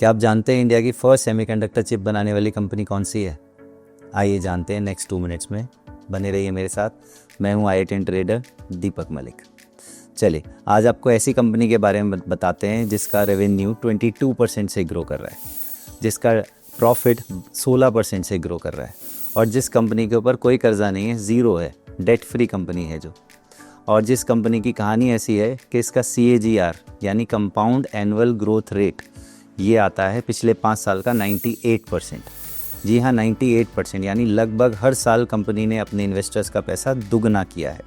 क्या आप जानते हैं इंडिया की फर्स्ट सेमीकंडक्टर चिप बनाने वाली कंपनी कौन सी है? आइए जानते हैं नेक्स्ट 2 मिनट्स में। बने रहिए मेरे साथ। मैं हूं i10 ट्रेडर दीपक मलिक। चलिए आज आपको ऐसी कंपनी के बारे में बताते हैं जिसका रेवेन्यू 22% से ग्रो कर रहा है, जिसका प्रॉफिट 16% से ग्रो कर रहा है और जिस कंपनी के ऊपर कोई कर्जा नहीं है, ज़ीरो है, डेट फ्री कंपनी है जो। और जिस कंपनी की कहानी ऐसी है कि इसका CAGR यानी कंपाउंड एनुअल ग्रोथ रेट ये आता है पिछले 5 साल का 98%। जी हाँ, 98%, यानी लगभग हर साल कंपनी ने अपने इन्वेस्टर्स का पैसा दुगना किया है।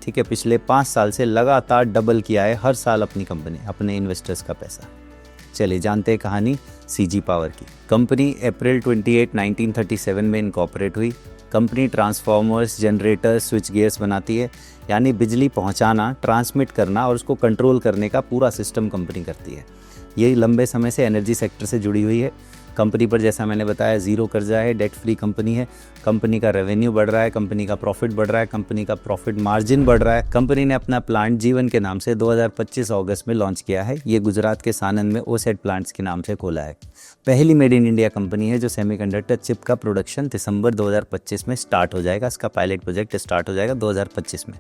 ठीक है, पिछले 5 साल से लगातार डबल किया है हर साल अपनी कंपनी अपने इन्वेस्टर्स का पैसा। चलिए जानते हैं कहानी CG पावर की। कंपनी अप्रैल 28, 1937 में इनकॉर्पोरेट हुई। Company transformers, generator, switch gears बनाती है, यानी बिजली पहुंचाना, ट्रांसमिट करना और उसको कंट्रोल करने का पूरा सिस्टम कंपनी करती है। ये लंबे समय से एनर्जी सेक्टर से जुड़ी हुई है। कंपनी पर जैसा मैंने बताया ज़ीरो कर्जा है, डेट फ्री कंपनी है। कंपनी का रेवेन्यू बढ़ रहा है, कंपनी का प्रॉफिट बढ़ रहा है, कंपनी का प्रॉफिट मार्जिन बढ़ रहा है। कंपनी ने अपना प्लांट जीवन के नाम से 2025 अगस्त में लॉन्च किया है। ये गुजरात के सानंद में ओसेट प्लांट्स के नाम से खोला है। पहली मेड इन इंडिया कंपनी है जो सेमीकंडक्टर चिप का प्रोडक्शन दिसंबर 2025 में स्टार्ट हो जाएगा। इसका पायलट प्रोजेक्ट स्टार्ट हो जाएगा 2025 में।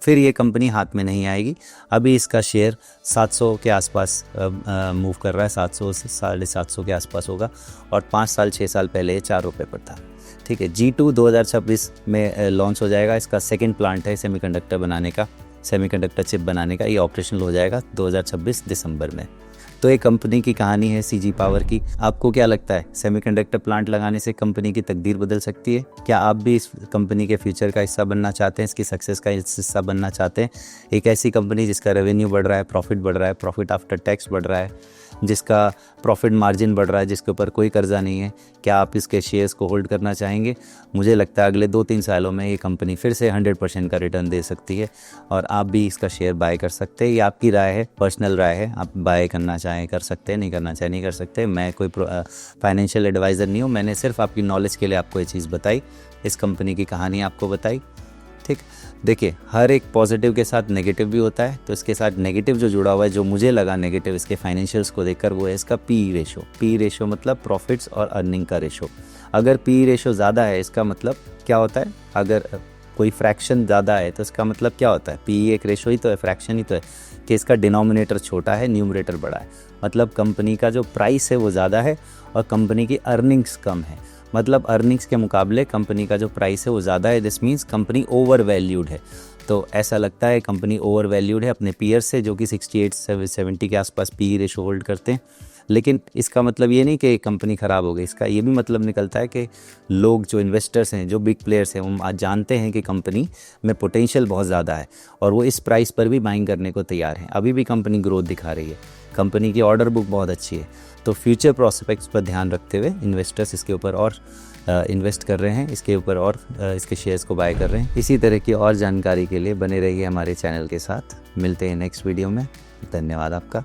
फिर ये कंपनी हाथ में नहीं आएगी। अभी इसका शेयर 700 के आसपास मूव कर रहा है, 700 से 750 के आसपास होगा और 5 साल 6 साल पहले ये 4 रुपये पर था। ठीक है, G2 2026 में लॉन्च हो जाएगा। इसका सेकंड प्लांट है सेमीकंडक्टर बनाने का, सेमीकंडक्टर चिप बनाने का। ये ऑपरेशनल हो जाएगा 2026 दिसंबर में। तो ये कंपनी की कहानी है CG पावर की। आपको क्या लगता है, सेमीकंडक्टर प्लांट लगाने से कंपनी की तकदीर बदल सकती है? क्या आप भी इस कंपनी के फ्यूचर का हिस्सा बनना चाहते हैं, इसकी सक्सेस का हिस्सा बनना चाहते हैं? एक ऐसी कंपनी जिसका रेवेन्यू बढ़ रहा है, प्रॉफिट बढ़ रहा है, प्रॉफिट आफ्टर टैक्स बढ़ रहा है, जिसका प्रॉफिट मार्जिन बढ़ रहा है, जिसके ऊपर कोई कर्जा नहीं है। क्या आप इसके शेयर्स को होल्ड करना चाहेंगे? मुझे लगता है अगले 2-3 सालों में ये कंपनी फिर से 100% का रिटर्न दे सकती है और आप भी इसका शेयर बाय कर सकते हैं। ये आपकी राय है, पर्सनल राय है। आप बाय करना चाहें कर सकते हैं, नहीं करना चाहें नहीं कर सकते। मैं कोई फाइनेंशियल एडवाइज़र नहीं हूँ। मैंने सिर्फ आपकी नॉलेज के लिए आपको ये चीज़ बताई, इस कंपनी की कहानी आपको बताई। ठीक, देखिए हर एक पॉजिटिव के साथ नेगेटिव भी होता है, तो इसके साथ नेगेटिव जो जुड़ा हुआ है, जो मुझे लगा नेगेटिव इसके फाइनेंशियल्स को देखकर, वो है इसका PE रेशो। PE रेशो मतलब प्रॉफिट्स और अर्निंग का रेशो। अगर PE रेशो ज़्यादा है इसका मतलब क्या होता है? अगर कोई फ्रैक्शन ज़्यादा है तो इसका मतलब क्या होता है? PE एक रेशो ही तो है, फ्रैक्शन ही तो है कि इसका डिनोमिनेटर छोटा है, न्यूमरेटर बड़ा है। मतलब कंपनी का जो प्राइस है वो ज़्यादा है और कंपनी की अर्निंग्स कम है। मतलब अर्निंग्स के मुकाबले कंपनी का जो प्राइस है वो ज़्यादा है। This means company over valued है। तो ऐसा लगता है कंपनी ओवर वैल्यूड है अपने पीयर से, जो कि 68-70 के आसपास PE रेशो होल्ड करते हैं। लेकिन इसका मतलब ये नहीं कि कंपनी ख़राब हो गई। इसका ये भी मतलब निकलता है कि लोग जो इन्वेस्टर्स हैं, जो बिग प्लेयर्स हैं, वो आज जानते हैं कि कंपनी में पोटेंशियल बहुत ज़्यादा है और वो इस प्राइस पर भी बाइंग करने को तैयार हैं। अभी भी कंपनी ग्रोथ दिखा रही है, कंपनी की ऑर्डर बुक बहुत अच्छी है। तो फ्यूचर प्रोस्पेक्ट्स पर ध्यान रखते हुए इन्वेस्टर्स इसके ऊपर और इन्वेस्ट कर रहे हैं, इसके ऊपर और इसके शेयर्स को बाय कर रहे हैं। इसी तरह की और जानकारी के लिए बने रहिए हमारे चैनल के साथ। मिलते हैं नेक्स्ट वीडियो में। धन्यवाद आपका।